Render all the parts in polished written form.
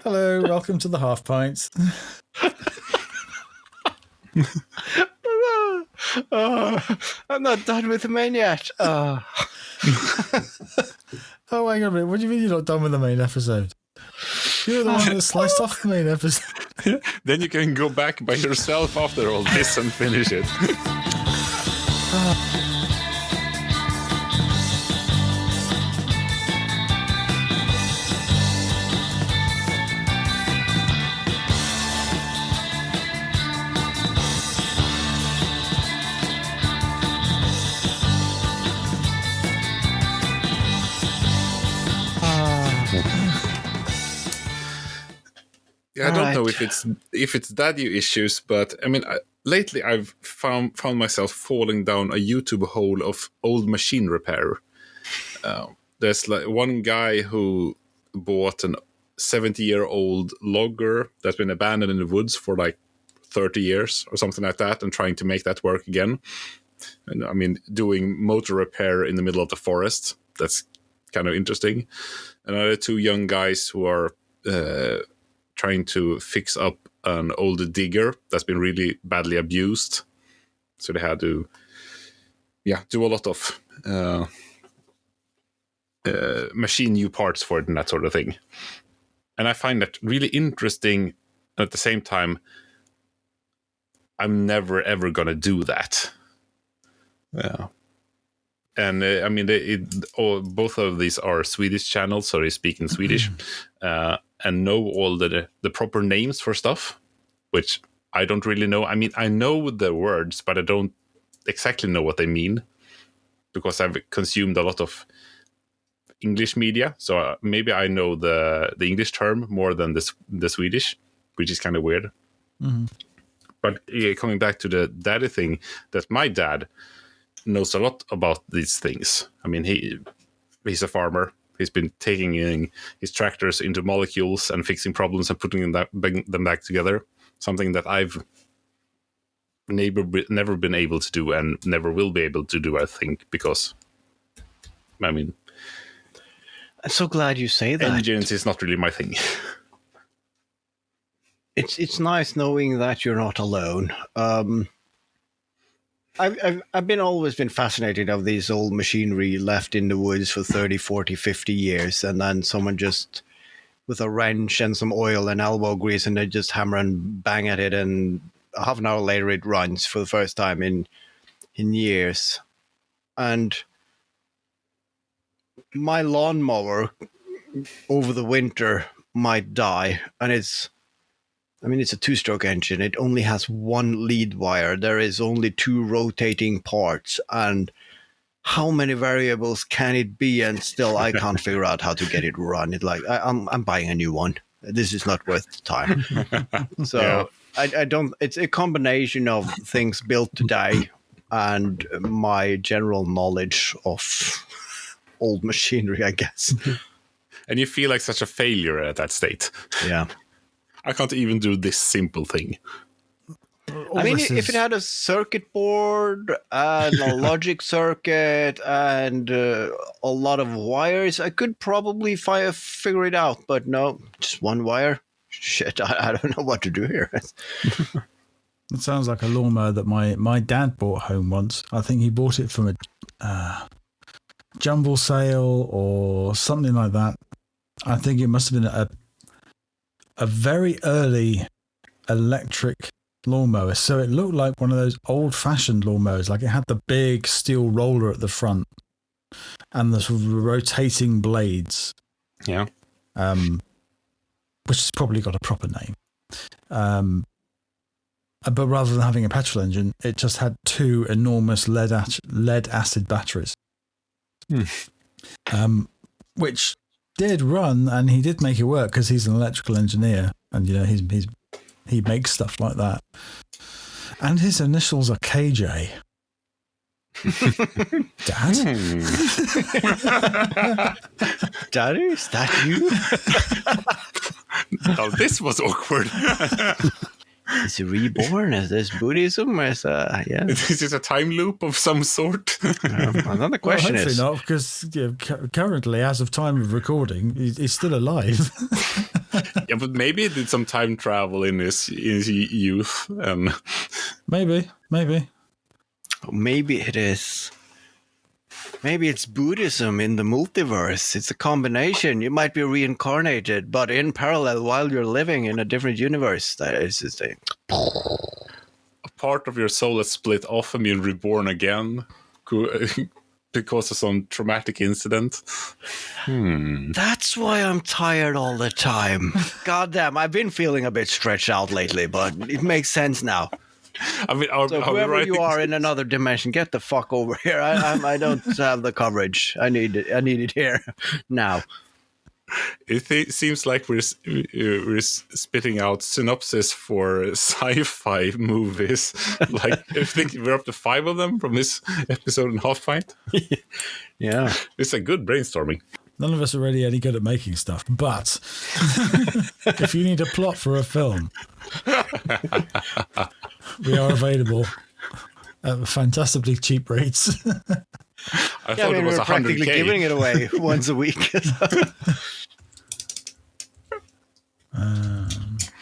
Hello, welcome to the Half Pint. I'm not done with the main yet. Oh, hang on a minute. What do you mean you're not done with the main episode? You're the one that sliced off the main episode. Then you can go back by yourself after all this and finish it. Yeah, I don't know if it's daddy issues, but I mean, lately I've found myself falling down a YouTube hole of old machine repair. There's like one guy who bought an 70-year-old logger that's been abandoned in the woods for like 30 years or something like that, and trying to make that work again. And I mean, doing motor repair in the middle of the forest. That's kind of interesting. Another two young guys who are trying to fix up an old digger that's been really badly abused. So they had to, do a lot of machine new parts for it and that sort of thing. And I find that really interesting. And at the same time, I'm never ever gonna do that. Yeah. And I mean, both of these are Swedish channels, so they speak in Swedish, and know all the proper names for stuff, which I don't really know. I mean, I know the words, but I don't exactly know what they mean, because I've consumed a lot of English media. So maybe I know the English term more than the Swedish, which is kind of weird. Mm-hmm. But coming back to the daddy thing, that my dad knows a lot about these things. I mean, he's a farmer. He's been taking in his tractors into molecules and fixing problems and putting them back together. Something that I've never been able to do and never will be able to do, I think, because, I mean, I'm so glad you say that. Engines is not really my thing. It's nice knowing that you're not alone. I've always been fascinated of these old machinery left in the woods for 30, 40, 50 years, and then someone just with a wrench and some oil and elbow grease, and they just hammer and bang at it, and half an hour later it runs for the first time in years. And my lawnmower over the winter might die, and it's a two-stroke engine. It only has one lead wire. There is only two rotating parts. And how many variables can it be? And still, I can't figure out how to get it run. It's like, I'm buying a new one. This is not worth the time. So yeah. I don't. It's a combination of things built today and my general knowledge of old machinery, I guess. And you feel like such a failure at that state. Yeah. I can't even do this simple thing. I mean, if it had a circuit board and a logic circuit and a lot of wires, I could probably figure it out. But no, just one wire. Shit, I don't know what to do here. It sounds like a lawnmower that my dad bought home once. I think he bought it from a jumble sale or something like that. I think it must have been a very early electric lawnmower. So it looked like one of those old-fashioned lawnmowers. Like it had the big steel roller at the front and the sort of rotating blades. Yeah. Which has probably got a proper name. But rather than having a petrol engine, it just had two enormous lead acid batteries. Which did run, and he did make it work because he's an electrical engineer, and you know he makes stuff like that. And his initials are KJ. Dad? Daddy, is that you? Oh, this was awkward. Is he reborn? Is this Buddhism? Is yeah? Is it a time loop of some sort? Another question hopefully is not, because currently, as of time of recording, he's still alive. Yeah, but maybe he did some time travel in his youth. Maybe. maybe it is. Maybe it's Buddhism in the multiverse. It's a combination. You might be reincarnated, but in parallel while you're living in a different universe. That is the thing. A part of your soul is split off and you're reborn again because of some traumatic incident. That's why I'm tired all the time. Goddamn, I've been feeling a bit stretched out lately, but it makes sense now. I mean, So whoever you are in another dimension, get the fuck over here. I don't have the coverage. I need it here now. It seems like we're spitting out synopsis for sci-fi movies. Like I think we're up to 5 of them from this episode and half pint. Yeah, It's a good brainstorming. None of us are really any good at making stuff, but if you need a plot for a film, we are available at fantastically cheap rates. I thought it was we're practically 100K. giving it away once a week. I'm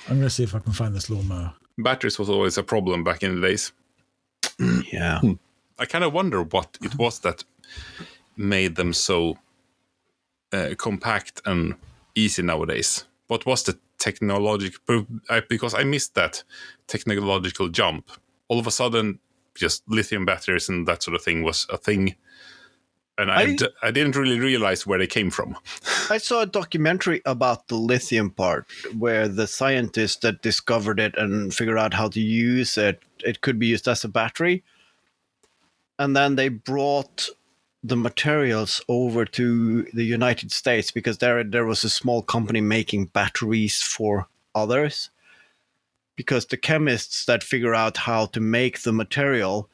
going to see if I can find this lawnmower. Batteries was always a problem back in the days. Yeah. I kind of wonder what it was that made them so compact and easy nowadays. What was the technological... Because I missed that technological jump. All of a sudden, just lithium batteries and that sort of thing was a thing. And I didn't really realize where they came from. I saw a documentary about the lithium part where the scientists that discovered it and figured out how to use it, it could be used as a battery. And then they brought the materials over to the United States because there was a small company making batteries for others. Because the chemists that figure out how to make the material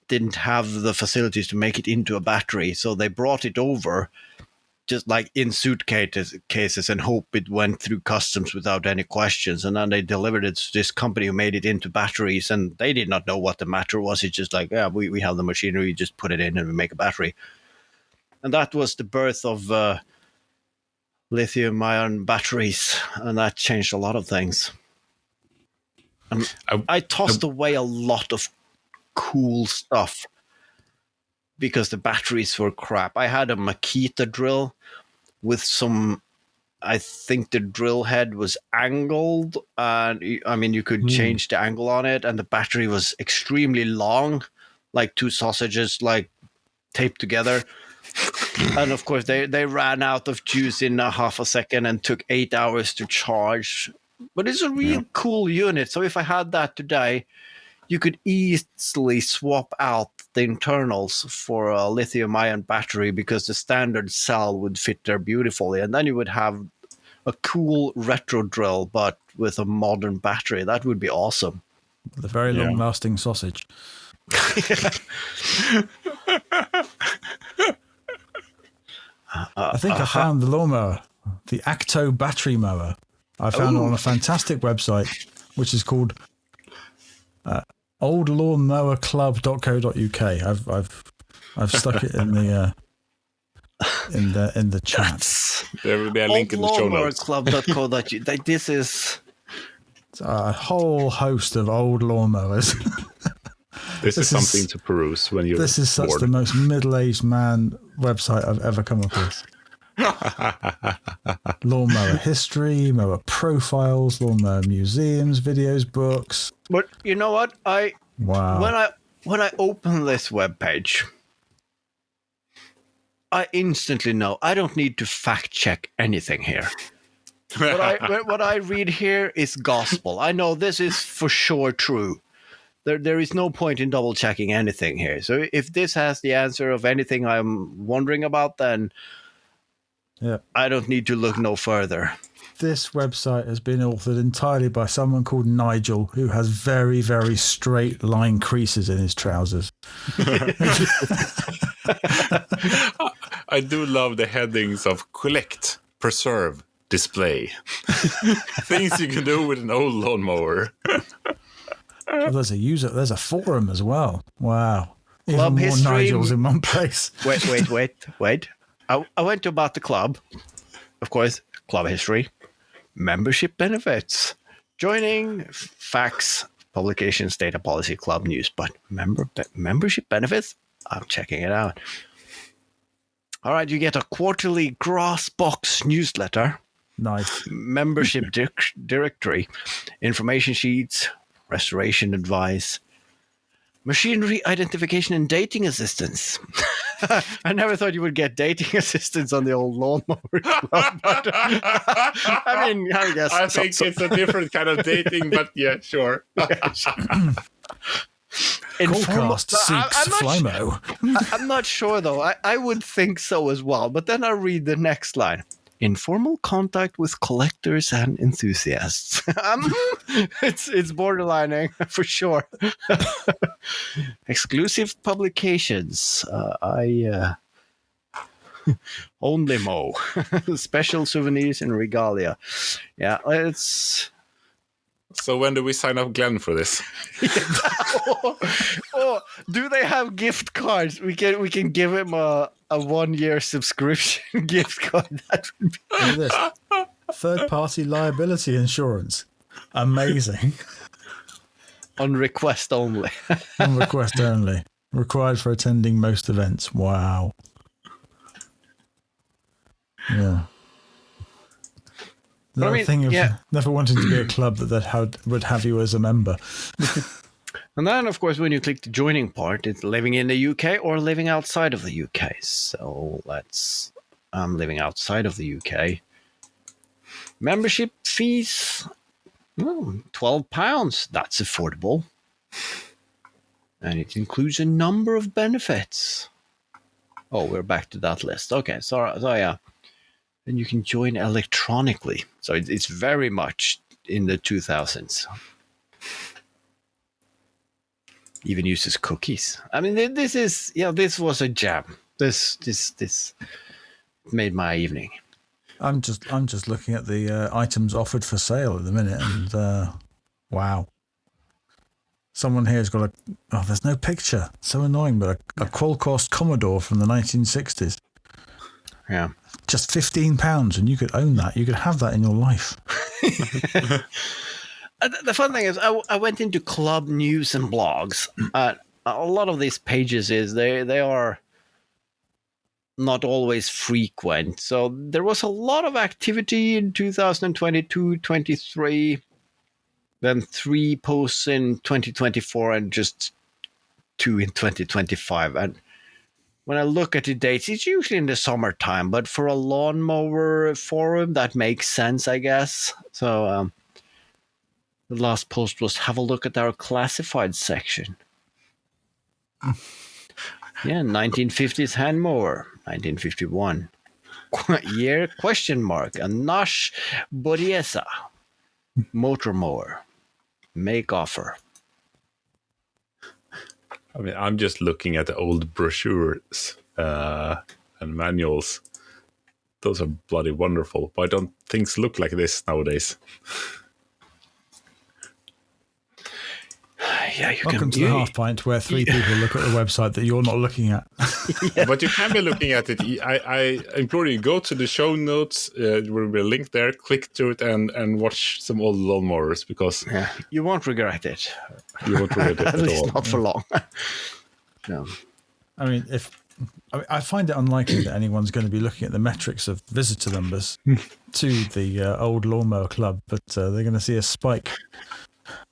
didn't have the facilities to make it into a battery. So they brought it over just like in suitcases and hope it went through customs without any questions. And then they delivered it to this company who made it into batteries, and they did not know what the matter was. It's just like, yeah, we have the machinery, just put it in and we make a battery. And that was the birth of lithium-ion batteries, and that changed a lot of things. And I tossed away a lot of cool stuff because the batteries were crap. I had a Makita drill with some, I think the drill head was angled, and I mean you could change the angle on it, and the battery was extremely long, like 2 sausages like taped together. And of course they ran out of juice in a half a second and took 8 hours to charge. But it's a real cool unit. So if I had that today, you could easily swap out the internals for a lithium-ion battery because the standard cell would fit there beautifully. And then you would have a cool retro drill, but with a modern battery. That would be awesome. The very long-lasting sausage. I think I found the lawnmower, the Acto battery mower. I found it on a fantastic website, which is called oldlawnmowerclub.co.uk. I've stuck it in the chat. There will be a link in the show notes. Oldlawnmowerclub.co.uk. This is a whole host of old lawnmowers. This is something to peruse when you're bored. This is such the most middle-aged man website I've ever come across. Lawnmower history, mower profiles, lawnmower museums, videos, books. But you know what? Wow. When I open this webpage, I instantly know I don't need to fact check anything here. What I read here is gospel. I know this is for sure true. There is no point in double checking anything here. So if this has the answer of anything I'm wondering about, then I don't need to look no further. This website has been authored entirely by someone called Nigel, who has very, very straight line creases in his trousers. I do love the headings of collect, preserve, display. Things you can do with an old lawnmower. Oh, there's a forum as well. Wow. Club Even more history. Nigels in one place. Wait. I went to about the club. Of course, club history. Membership benefits. Joining, facts, publications, data policy, club news. But membership benefits? I'm checking it out. All right, you get a quarterly grass box newsletter. Nice. Membership directory, information sheets, restoration advice, machinery identification and dating assistance. I never thought you would get dating assistance on the old Lawnmower Club. But, I mean, I guess. I think it's a different kind of dating, but yeah, sure. Callcast seeks Flymo. I'm not sure, though. I would think so as well. But then I read the next line. Informal contact with collectors and enthusiasts. It's borderlining for sure. Exclusive publications. Only Mo. Special souvenirs and regalia. Yeah, it's. So when do we sign up Glenn for this? Do they have gift cards? We can give him a 1-year subscription gift card. That would be Look at this. Third-party liability insurance. Amazing. on request only. On request only. Required for attending most events. Wow. Yeah. But I The mean, thing of yeah. never wanting to be a club that would have you as a member. And then, of course, when you click the joining part, it's living in the UK or living outside of the UK. So I'm living outside of the UK. Membership fees, £12. That's affordable. And it includes a number of benefits. Oh, we're back to that list. Okay, so yeah. And you can join electronically. So it's very much in the 2000s. Even uses cookies. I mean, this was a jam. This made my evening. I'm just looking at the items offered for sale at the minute, and wow. Someone here has got there's no picture. So annoying, but a Qualcomm Commodore from the 1960s. Yeah. Just £15, and you could own that. You could have that in your life. The fun thing is, I went into club news and blogs. A lot of these pages they are not always frequent. So there was a lot of activity in 2022, 23, then 3 posts in 2024, and just 2 in 2025. And when I look at the dates, it's usually in the summertime, but for a lawnmower forum, that makes sense, I guess. So the last post was, have a look at our classified section. Yeah, 1950s hand mower, 1951. Year, question mark, a Nosh Bodiesa motor mower. Make offer. I mean, I'm just looking at the old brochures and manuals. Those are bloody wonderful. Why don't things look like this nowadays? Yeah, Welcome to the Half Pint, where 3 people look at the website that you're not looking at. But you can be looking at it. I implore you, go to the show notes. There will be a link there. Click through it and watch some old lawnmowers, because you won't regret it. you won't regret it At at least all. not for long. No. I mean, I find it unlikely that anyone's going to be looking at the metrics of visitor numbers to the old Lawnmower Club, but they're going to see a spike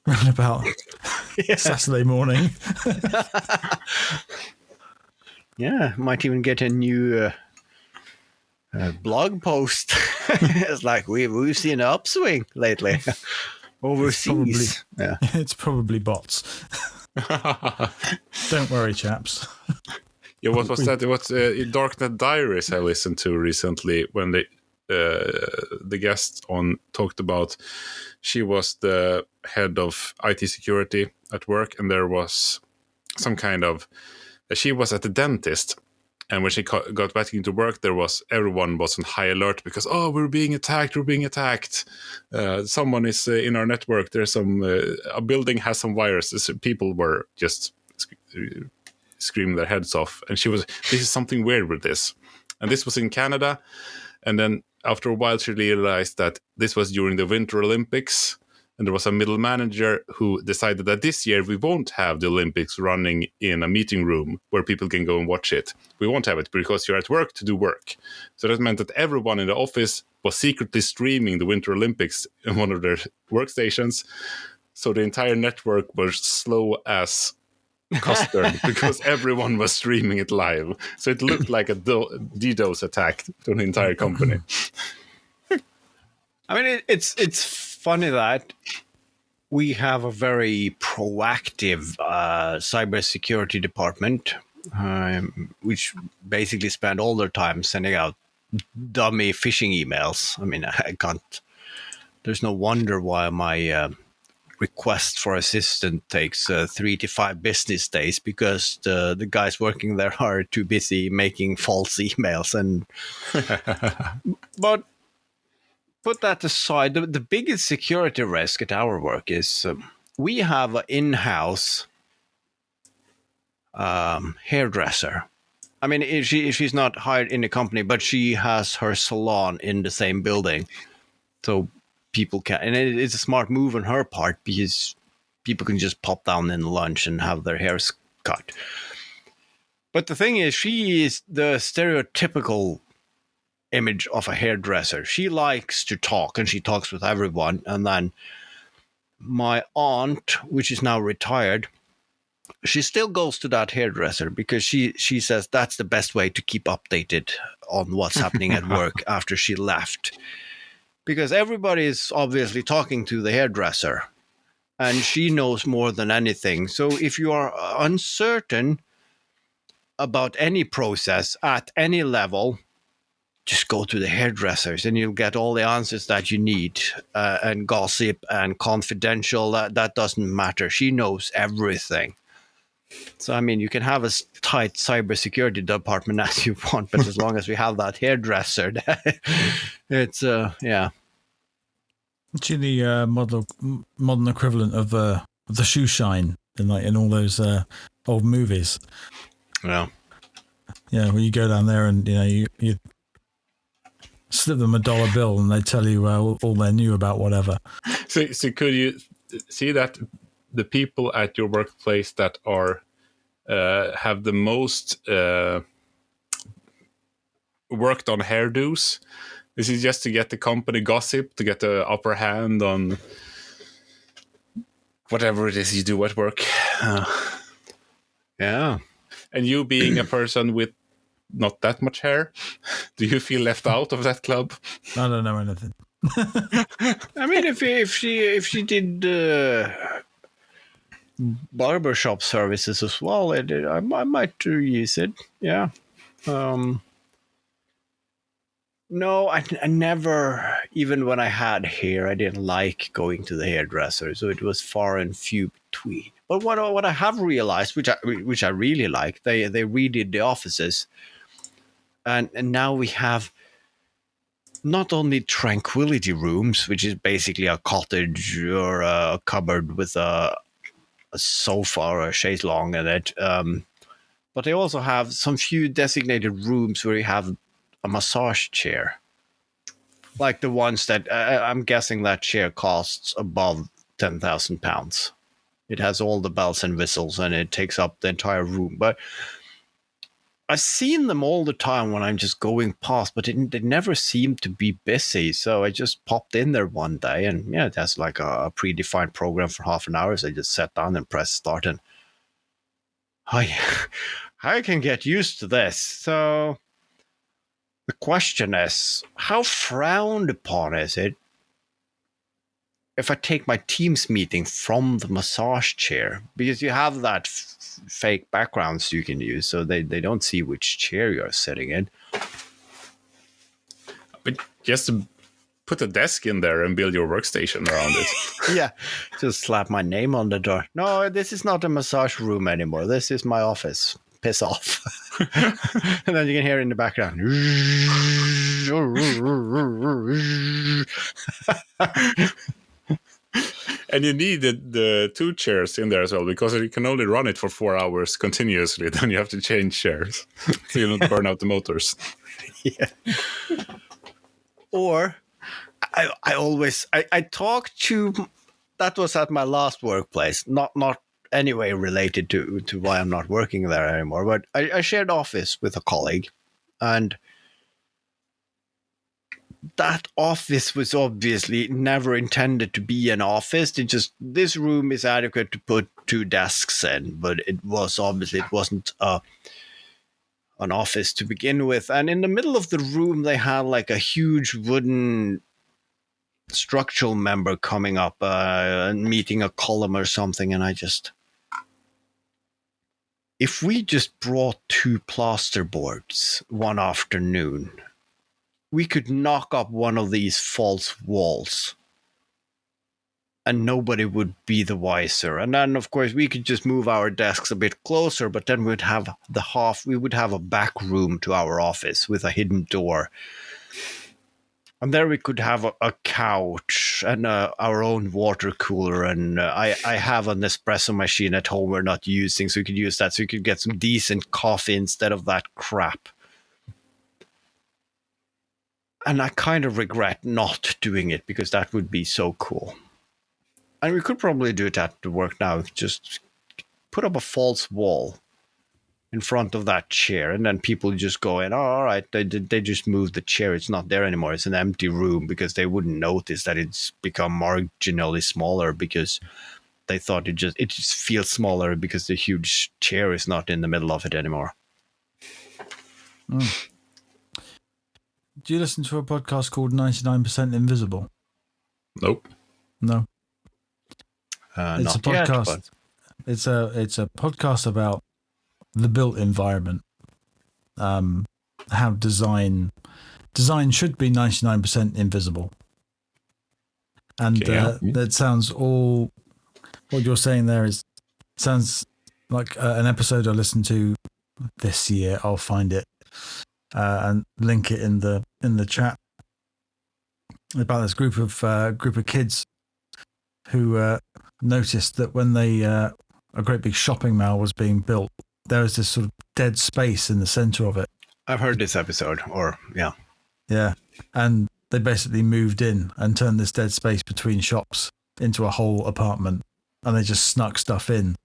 around about Saturday morning. Yeah, might even get a new blog post. It's like we've seen an upswing lately overseas. It's probably bots. Don't worry, chaps. Yeah, what was that? It was Darknet Diaries I listened to recently, when the guest talked about, she was the head of IT security at work, and there was some kind of, she was at the dentist, And when she got back into work, everyone was on high alert because, we're being attacked. Someone is in our network. There's a building has some viruses. People were just screaming their heads off. And she was, this is something weird with this. And this was in Canada. And then after a while, she realized that this was during the Winter Olympics. And there was a middle manager who decided that this year we won't have the Olympics running in a meeting room where people can go and watch it. We won't have it because you're at work to do work. So that meant that everyone in the office was secretly streaming the Winter Olympics in one of their workstations. So the entire network was slow as custard because everyone was streaming it live. So it looked like a DDoS attack to the entire company. I mean, it's funny that we have a very proactive cybersecurity department, which basically spend all their time sending out dummy phishing emails. I mean, I can't. There's no wonder why my request for assistance takes 3 to 5 business days, because the guys working there are too busy making false emails. And but put that aside, the biggest security risk at our work is we have an in-house hairdresser. I mean, if she's not hired in the company, but she has her salon in the same building, so people can, and it's a smart move on her part because people can just pop down in lunch and have their hairs cut. But the thing is, she is the stereotypical image of a hairdresser. She likes to talk, and she talks with everyone. And then my aunt, which is now retired, she still goes to that hairdresser because she says that's the best way to keep updated on what's happening at work after she left. Because everybody is obviously talking to the hairdresser, and she knows more than anything. So if you are uncertain about any process at any level, just go to the hairdressers and you'll get all the answers that you need. And gossip and confidential, that doesn't matter. She knows everything. So, I mean, you can have as tight cybersecurity department as you want, but as long as we have that hairdresser, it's, yeah. Actually, the modern equivalent of the shoe shine in all those old movies. Yeah. Yeah, where you go down there and you slip them $1 bill and they tell you all they knew about whatever. So could you see that the people at your workplace that are have the most worked on hairdos? This is just to get the company gossip, to get the upper hand on whatever it is you do at work. Yeah. And you being a person with not that much hair, do you feel left out of that club? I don't know anything. I mean, if she did barbershop services as well, I might use it. Yeah. No, I never, even when I had hair, I didn't like going to the hairdresser, so it was far and few between. But what I have realized, which I really like, they redid the offices, and now we have not only tranquility rooms, which is basically a cottage or a cupboard with a sofa or a chaise longue in it, but they also have some few designated rooms where you have a massage chair, like the ones that I'm guessing that chair costs above £10,000. It has all the bells and whistles, and it takes up the entire room. But I've seen them all the time when I'm just going past, but they never seem to be busy. So I just popped in there one day, and yeah, it has like a predefined program for half an hour. So I just sat down and pressed start, and I can get used to this. So the question is, how frowned upon is it if I take my Teams meeting from the massage chair? Because you have that fake backgrounds you can use, so they don't see which chair you're sitting in. But just put a desk in there and build your workstation around it. Yeah, just slap my name on the door. No, this is not a massage room anymore. This is my office. piss off. And then you can hear in the background. And you need the 2 chairs in there as well, because you can only run it for 4 hours continuously. Then you have to change chairs so you don't burn out the motors. Yeah. Or I talked to, that was at my last workplace, not anyway related to why I'm not working there anymore, but I shared office with a colleague, and that office was obviously never intended to be an office. It just, this room is adequate to put 2 desks in, but it wasn't an office to begin with. And in the middle of the room, they had like a huge wooden structural member coming up and meeting a column or something. And if we just brought 2 plasterboards one afternoon, we could knock up one of these false walls and nobody would be the wiser. And then, of course, we could just move our desks a bit closer, but then we would have a back room to our office with a hidden door. And there we could have a couch and our own water cooler. And I have an espresso machine at home we're not using, so we could use that. So we could get some decent coffee instead of that crap. And I kind of regret not doing it, because that would be so cool. And we could probably do it at the work now. Just put up a false wall in front of that chair, and then people just go in, oh, all right, they just moved the chair. It's not there anymore. It's an empty room, because they wouldn't notice that it's become marginally smaller, because they thought it just feels smaller because the huge chair is not in the middle of it anymore. Mm. Do you listen to a podcast called 99% Invisible? Nope. No. It's Not a podcast. yet, but... It's a podcast about the built environment. How design should be 99% invisible. And that sounds all. What you're saying there sounds like an episode I listened to this year. I'll find it and link it in the chat, about this group of kids who noticed that when a great big shopping mall was being built, there was this sort of dead space in the center of it. I've heard this episode, yeah. Yeah. And they basically moved in and turned this dead space between shops into a whole apartment, and they just snuck stuff in.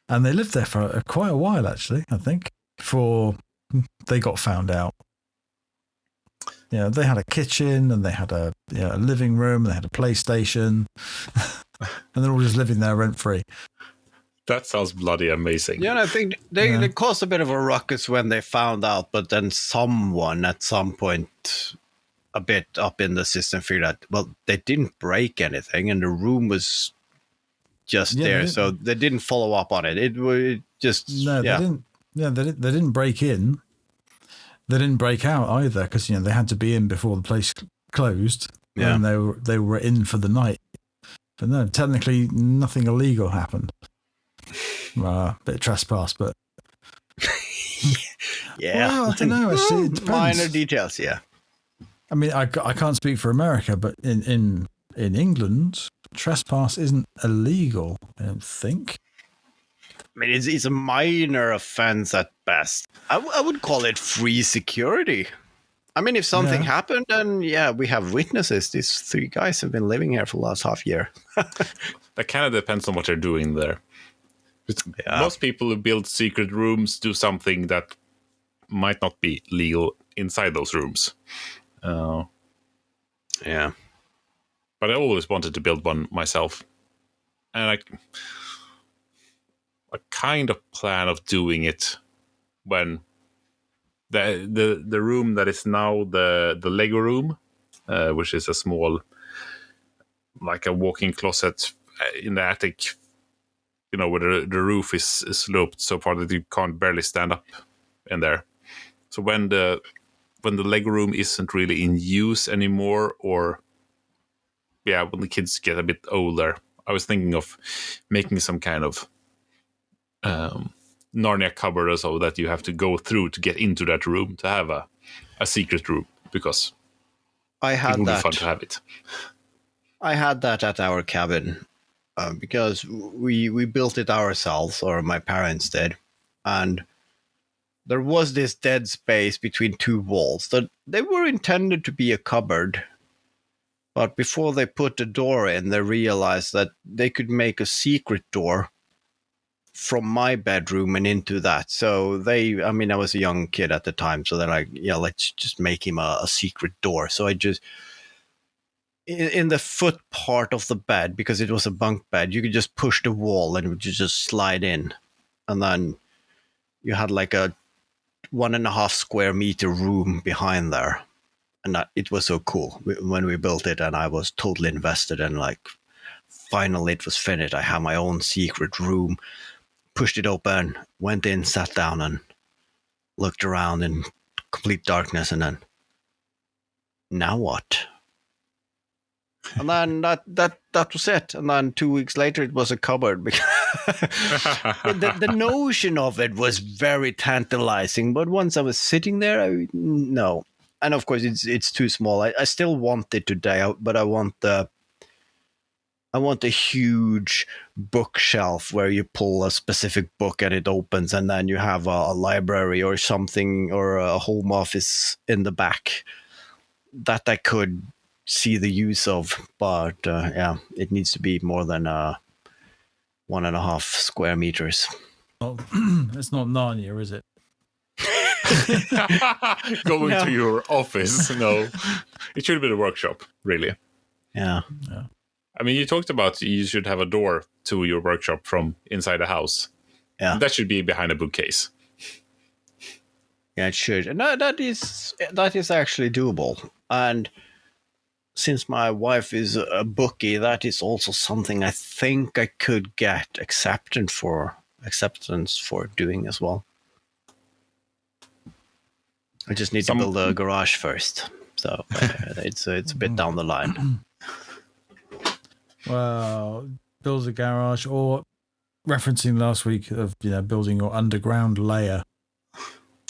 And they lived there for quite a while, actually, I think, before they got found out. Yeah, they had a kitchen, and they had a living room, and they had a PlayStation, and they're all just living there rent-free. That sounds bloody amazing. Yeah, and I think they caused a bit of a ruckus when they found out, but then someone at some point a bit up in the system figured out, well, they didn't break anything, and the room was just there, so they didn't follow up on it. It was just... No, they didn't. Yeah, they didn't break in. They didn't break out either, because they had to be in before the place closed. Yeah, and they were in for the night. But no, technically nothing illegal happened. Bit of trespass, but yeah. Well, I don't know. Actually, it depends. Minor details, yeah. I mean, I can't speak for America, but in England, trespass isn't illegal, I don't think. I mean, it's a minor offense at best. I would call it free security. I mean, if something happened, then we have witnesses. These 3 guys have been living here for the last half year. That kind of depends on what they're doing there. Most people who build secret rooms do something that might not be legal inside those rooms. Yeah. But I always wanted to build one myself. And I kind of plan of doing it when the room that is now the Lego room, which is a small, like a walk-in closet in the attic, where the roof is sloped so far that you can't barely stand up in there. So when the Lego room isn't really in use anymore, or when the kids get a bit older, I was thinking of making some kind of Narnia cupboard or so that you have to go through to get into that room to have a secret room, because I it had would be that. fun to have it. I had that at our cabin because we built it ourselves, or my parents did, and there was this dead space between two walls that they were intended to be a cupboard. But before they put the door in, they realized that they could make a secret door from my bedroom and into that. So I was a young kid at the time, so they're like, yeah, let's just make him a secret door. So I just, in the foot part of the bed, because it was a bunk bed, you could just push the wall and it would just slide in. And then you had like a 1.5 square meter room behind there. And it was so cool when we built it, and I was totally invested, and like, finally it was finished. I had my own secret room, pushed it open, went in, sat down, and looked around in complete darkness, and then, now what? And then that was it. And then 2 weeks later, it was a cupboard. the notion of it was very tantalizing, but once I was sitting there, no. And of course, it's too small. I still want it today, but I want a huge bookshelf where you pull a specific book and it opens, and then you have a library or something, or a home office in the back that I could see the use of. But yeah, it needs to be more than 1.5 square meters. Oh, it's not Narnia, is it? Going to your office. No, it should be the workshop, really. Yeah. I mean, you talked about you should have a door to your workshop from inside the house. Yeah. That should be behind a bookcase. Yeah, it should. And that is actually doable. And since my wife is a bookie, that is also something I think I could get acceptance for doing as well. I just need to build a garage first, so it's a bit down the line. Well, build a garage, or referencing last week of building your underground layer.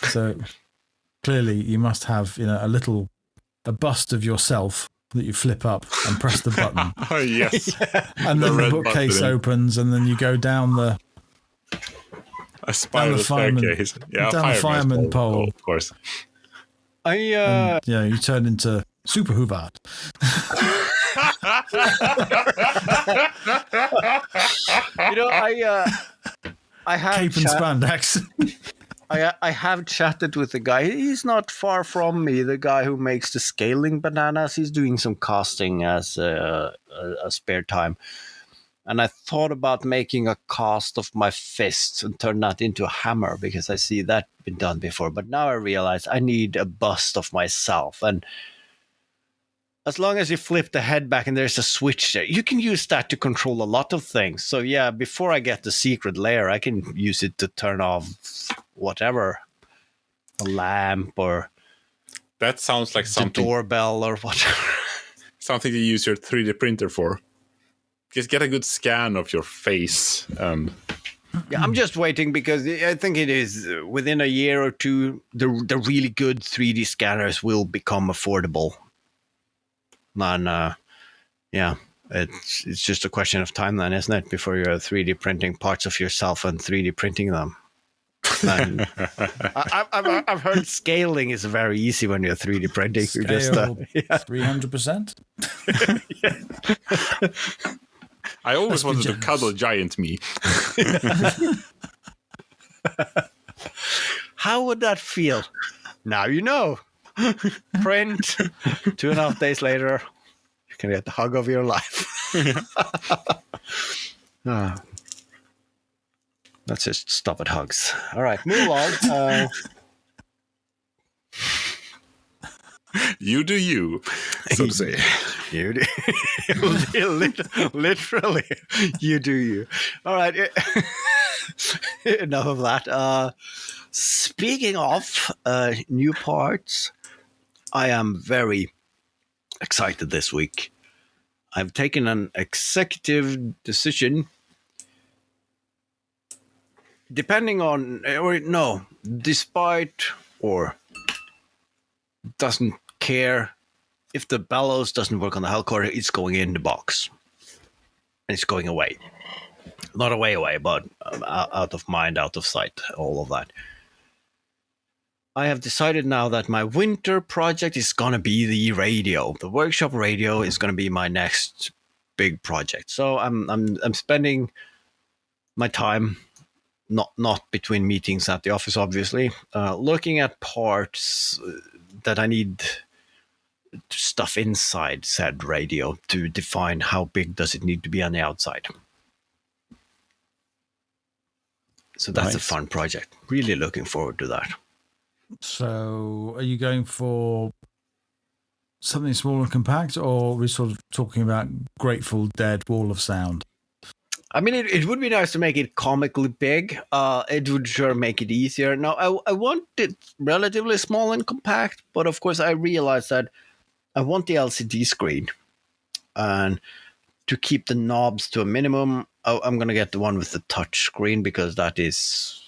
So clearly, you must have a bust of yourself that you flip up and press the button. Oh yes, Yeah. And then the bookcase opens, and then you go down the spiral staircase. Yeah, down the fireman pole, of course. I you turn into Super Haavard. I have cape and spandex. I have chatted with the guy. He's not far from me. The guy who makes the scaling bananas. He's doing some casting as a spare time. And I thought about making a cast of my fists and turn that into a hammer, because I see that been done before. But now I realize I need a bust of myself. And as long as you flip the head back and there's a switch there, you can use that to control a lot of things. So yeah, before I get the secret layer, I can use it to turn off whatever, a lamp, or that sounds like something, the doorbell or whatever. Something to use your 3D printer for. Just get a good scan of your face. Yeah, I'm just waiting, because I think it is within a year or two, the really good 3D scanners will become affordable. And yeah, it's just a question of time then, isn't it, before you're 3D printing parts of yourself and 3D printing them. And I've heard scaling is very easy when you're 3D printing. Scale, You just 300%. Yeah. I always wanted to cuddle giant me. How would that feel? Now you know. Print. 2.5 days later, you can get the hug of your life. Let's just stop at hugs. All right, move on. You do you, so to say. You do. Literally, you do you. All right. Enough of that. Speaking of new parts, I am very excited this week. I've taken an executive decision depending on, or no, despite or doesn't care if the bellows doesn't work on the hellcore, it's going in the box and it's going away. Not away, but out of mind, out of sight, all of that. I have decided now that my winter project is going to be the radio. The workshop radio is going to be my next big project. So I'm spending my time, not between meetings at the office, obviously, looking at parts that I need to stuff inside said radio to define how big does it need to be on the outside. So that's Nice. a fun project. Really looking forward to that. So are you going for something small and compact, or are we sort of talking about Grateful Dead Wall of Sound? I mean, it would be nice to make it comically big. It would sure make it easier. Now, I want it relatively small and compact, but of course I realize that I want the LCD screen. And to keep the knobs to a minimum, I'm going to get the one with the touch screen because that is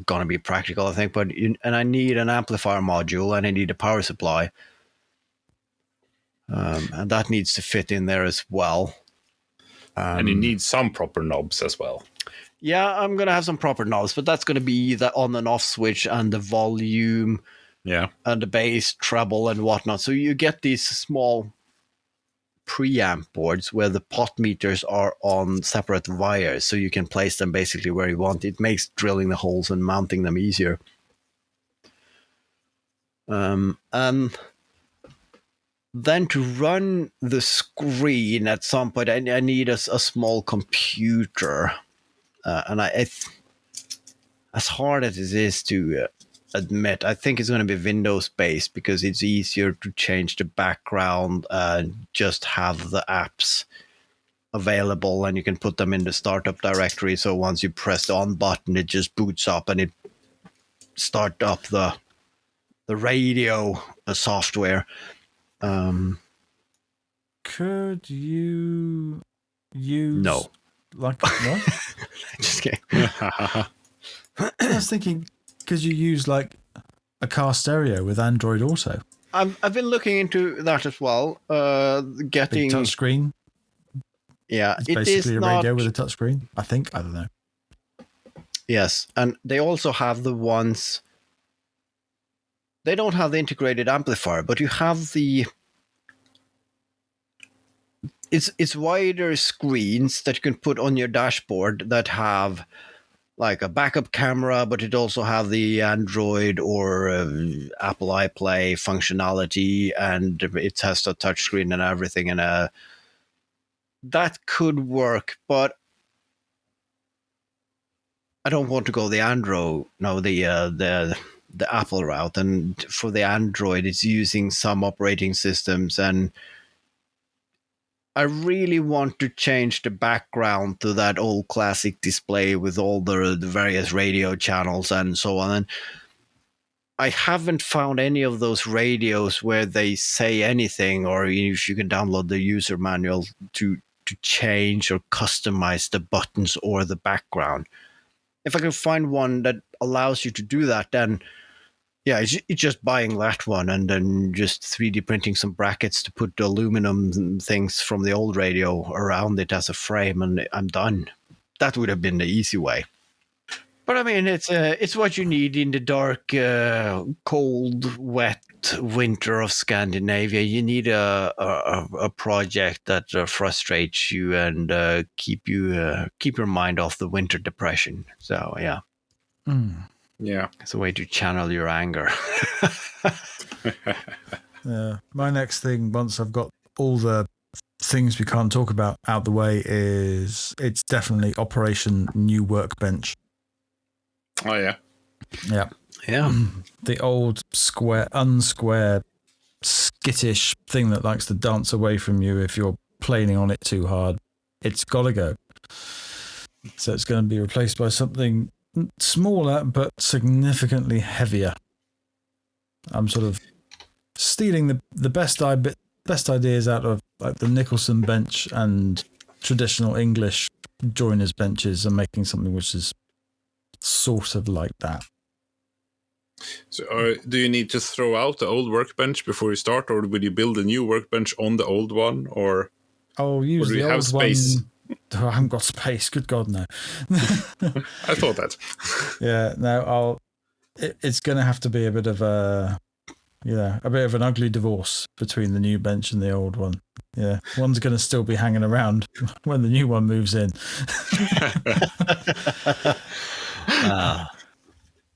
going to be practical, I think. And I need an amplifier module and I need a power supply. And that needs to fit in there as well. And you need some proper knobs as well. Yeah, I'm going to have some proper knobs, but that's going to be the on and off switch and the volume and the bass, treble and whatnot. So you get these small preamp boards where the pot meters are on separate wires, so you can place them basically where you want. It makes drilling the holes and mounting them easier. And then to run the screen at some point, I need a small computer. And as hard as it is to admit, I think it's going to be Windows-based because it's easier to change the background and just have the apps available, and you can put them in the startup directory. So once you press the on button, it just boots up and it starts up the radio software. Could you use like what? Just kidding. I was thinking, could you use like a car stereo with Android Auto? I've been looking into that as well. Getting big touch screen. Yeah, it's it basically is a not radio with a touch screen. I think. I don't know. Yes, and they also have the ones. They don't have the integrated amplifier, but you have the. It's wider screens that you can put on your dashboard that have like a backup camera, but it also have the Android or Apple iPlay functionality, and it has a touchscreen and everything, and that could work, but I don't want to go the Android, no, the Apple route, and for the Android, it's using some operating systems, and I really want to change the background to that old classic display with all the various radio channels and so on. And I haven't found any of those radios where they say anything, or if you can download the user manual to change or customize the buttons or the background. If I can find one that allows you to do that, then yeah, it's just buying that one and then just 3D printing some brackets to put the aluminum things from the old radio around it as a frame, and I'm done. That would have been the easy way. But I mean, it's what you need in the dark, cold, wet winter of Scandinavia. You need a project that frustrates you and keep your mind off the winter depression. So yeah. Yeah, it's a way to channel your anger. My next thing, once I've got all the things we can't talk about out the way, is it's definitely Operation New Workbench. Oh yeah. The old unsquare, skittish thing that likes to dance away from you if you're planing on it too hard. It's got to go. So it's going to be replaced by something smaller but significantly heavier. I'm sort of stealing the best ideas out of like the Nicholson bench and traditional English joiners benches and making something which is sort of like that. So, do you need to throw out the old workbench before you start, or would you build a new workbench on the old one, or I'll use do the you have old space? one. Oh, I haven't got space. Good God, no. I thought that. Yeah, no. It's going to have to be a bit of a bit of an ugly divorce between the new bench and the old one. Yeah, one's going to still be hanging around when the new one moves in.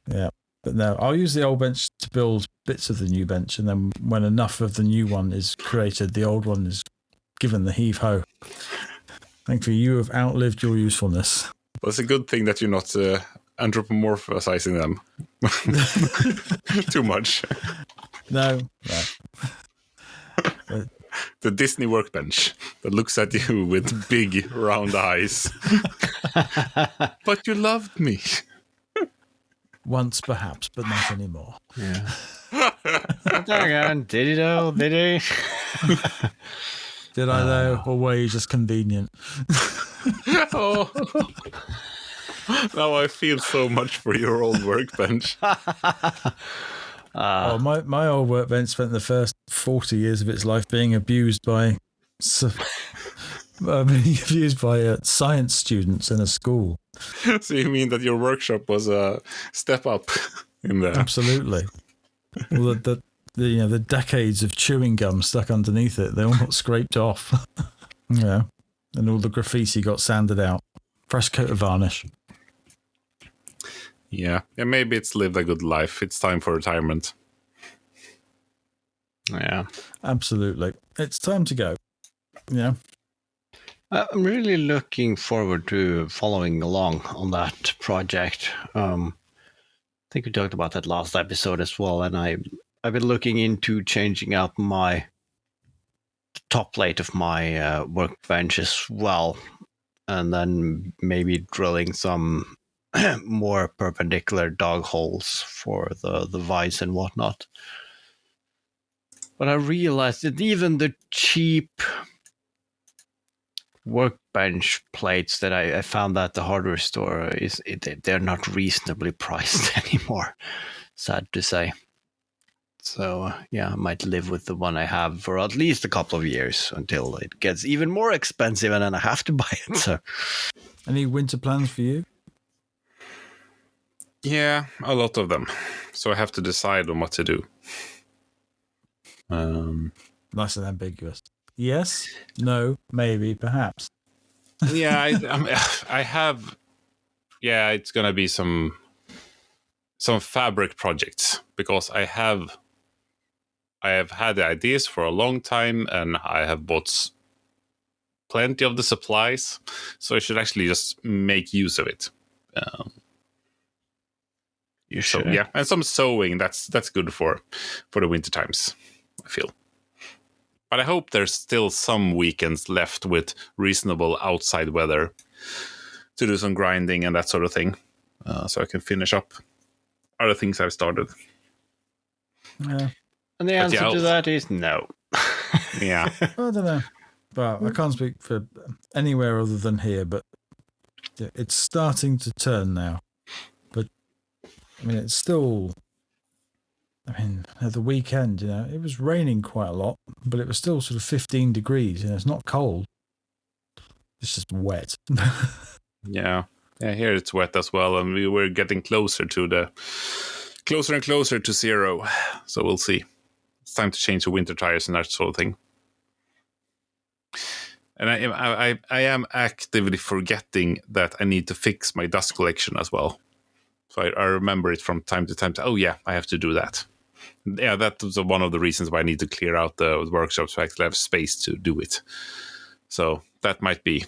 Yeah, but no, I'll use the old bench to build bits of the new bench, and then when enough of the new one is created, the old one is given the heave ho. Thankfully, you have outlived your usefulness. Well, it's a good thing that you're not anthropomorphizing them too much. No. The Disney workbench that looks at you with big round eyes. But you loved me. Once, perhaps, but not anymore. Yeah. Did he though? Did he? Did I though, or were you just convenient? Oh. Now I feel so much for your old workbench. My old workbench spent the first 40 years of its life being abused by science students in a school. So you mean that your workshop was a step up in there? Absolutely. Well, the decades of chewing gum stuck underneath it, they all got scraped off. Yeah, and all the graffiti got sanded out. Fresh coat of varnish. Yeah, maybe it's lived a good life. It's time for retirement. Yeah, absolutely. It's time to go. Yeah. I'm really looking forward to following along on that project. I think we talked about that last episode as well, and I've been looking into changing out the top plate of my workbench as well, and then maybe drilling some more perpendicular dog holes for the vise and whatnot. But I realized that even the cheap workbench plates that I found at the hardware store they're not reasonably priced anymore, sad to say. So yeah, I might live with the one I have for at least a couple of years until it gets even more expensive and then I have to buy it. So any winter plans for you? Yeah, a lot of them. So I have to decide on what to do. Nice and ambiguous. Yes, no, maybe, perhaps. Yeah, I have. Yeah, it's gonna be some fabric projects because I have had the ideas for a long time and I have bought plenty of the supplies, so I should actually just make use of it. You should. So yeah, and some sewing. That's good for the winter times, I feel. But I hope there's still some weekends left with reasonable outside weather to do some grinding and that sort of thing, so I can finish up other things I've started. Yeah. And the answer to that is no. Yeah. I don't know. Well, I can't speak for anywhere other than here, but it's starting to turn now. But, I mean, it's still... I mean, at the weekend, it was raining quite a lot, but it was still sort of 15 degrees. It's not cold. It's just wet. Yeah. Here it's wet as well, and we're getting closer and closer to zero. So we'll see. It's time to change the winter tires and that sort of thing. And I am actively forgetting that I need to fix my dust collection as well. So I remember it from time to time. Oh yeah, I have to do that. Yeah, that was one of the reasons why I need to clear out the workshop so I actually have space to do it. So that might be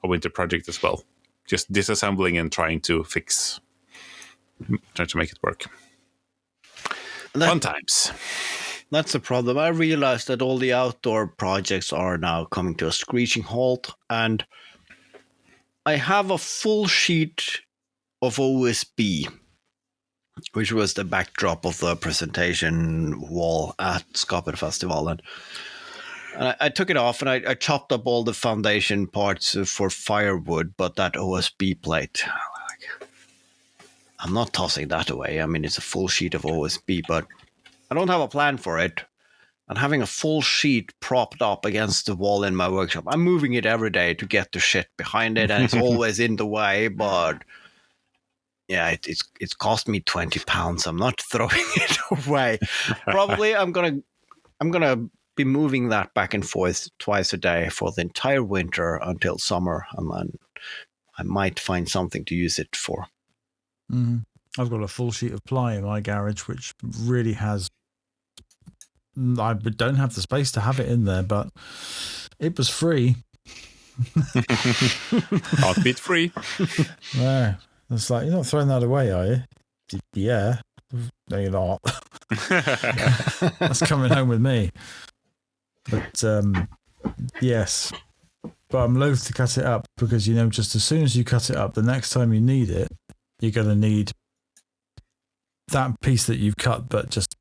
a winter project as well. Just disassembling and trying to make it work. Fun times. That's the problem. I realized that all the outdoor projects are now coming to a screeching halt, and I have a full sheet of OSB, which was the backdrop of the presentation wall at Skaperfestivalen. And I took it off and I chopped up all the foundation parts for firewood, but that OSB plate, I'm not tossing that away. I mean, it's a full sheet of OSB, but I don't have a plan for it. And having a full sheet propped up against the wall in my workshop, I'm moving it every day to get the shit behind it, and it's always in the way. But yeah, it's cost me £20. I'm not throwing it away. Probably I'm gonna be moving that back and forth twice a day for the entire winter until summer, and then I might find something to use it for. Mm. I've got a full sheet of ply in my garage, which really has. I don't have the space to have it in there, but it was free. Heartbeat free. Yeah, it's like, you're not throwing that away, are you? Yeah. No, you're not. That's coming home with me. But yes. But I'm loath to cut it up because, just as soon as you cut it up, the next time you need it, you're going to need that piece that you've cut, but just,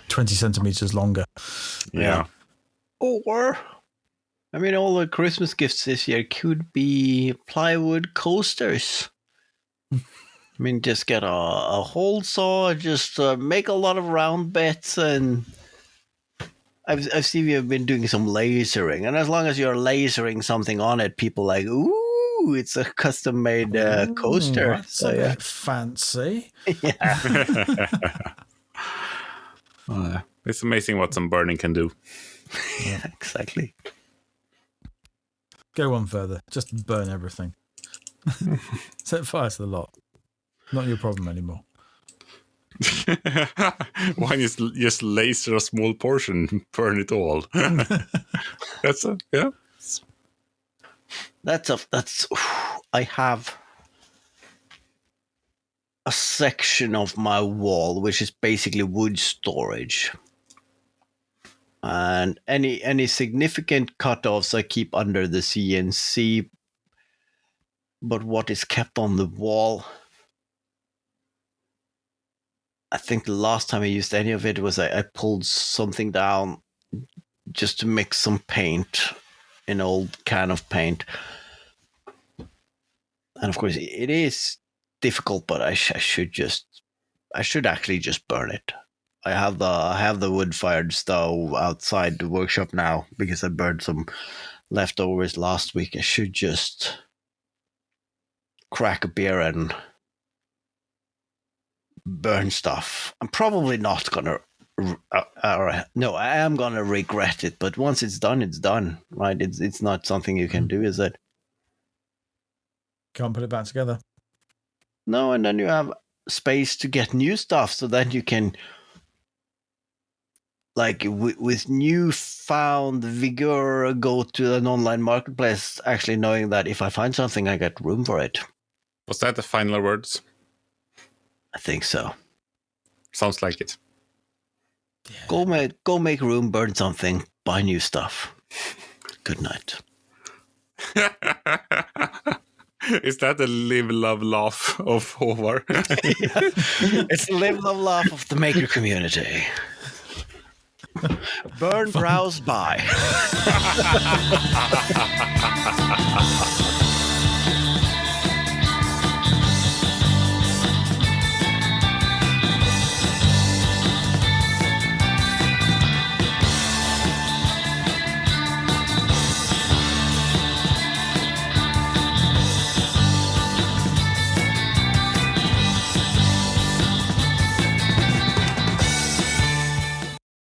20 centimeters longer. Yeah. Or, I mean, all the Christmas gifts this year could be plywood coasters. I mean, just get a hole saw, just make a lot of round bits, and I've seen you've been doing some lasering, and as long as you're lasering something on it, people are like, ooh, it's a custom-made coaster. That's a bit fancy. Yeah. It's amazing what some burning can do. Yeah, exactly. Go on further. Just burn everything. Set fire to the lot. Not your problem anymore. Why don't you just laser a small portion, burn it all? Yeah. I have a section of my wall which is basically wood storage, and any significant cutoffs I keep under the CNC, but what is kept on the wall, I think the last time I used any of it was I pulled something down just to mix some paint, an old can of paint, and of course it is difficult, but I should actually just burn it. I have the wood-fired stove outside the workshop now because I burned some leftovers last week. I should just crack a beer and burn stuff. I'm probably not gonna. No, I am gonna regret it. But once it's done, right? It's not something you can do, is it? Can't put it back together. No, and then you have space to get new stuff, so then you can, like, with newfound vigor, go to an online marketplace, actually knowing that if I find something, I get room for it. Was that the final words? I think so. Sounds like it. Yeah. Go make room, burn something, buy new stuff. Good night. Is that the live, love, laugh of Haavard? Yeah. It's the live, love, laugh of the maker community. Burn, browse, buy.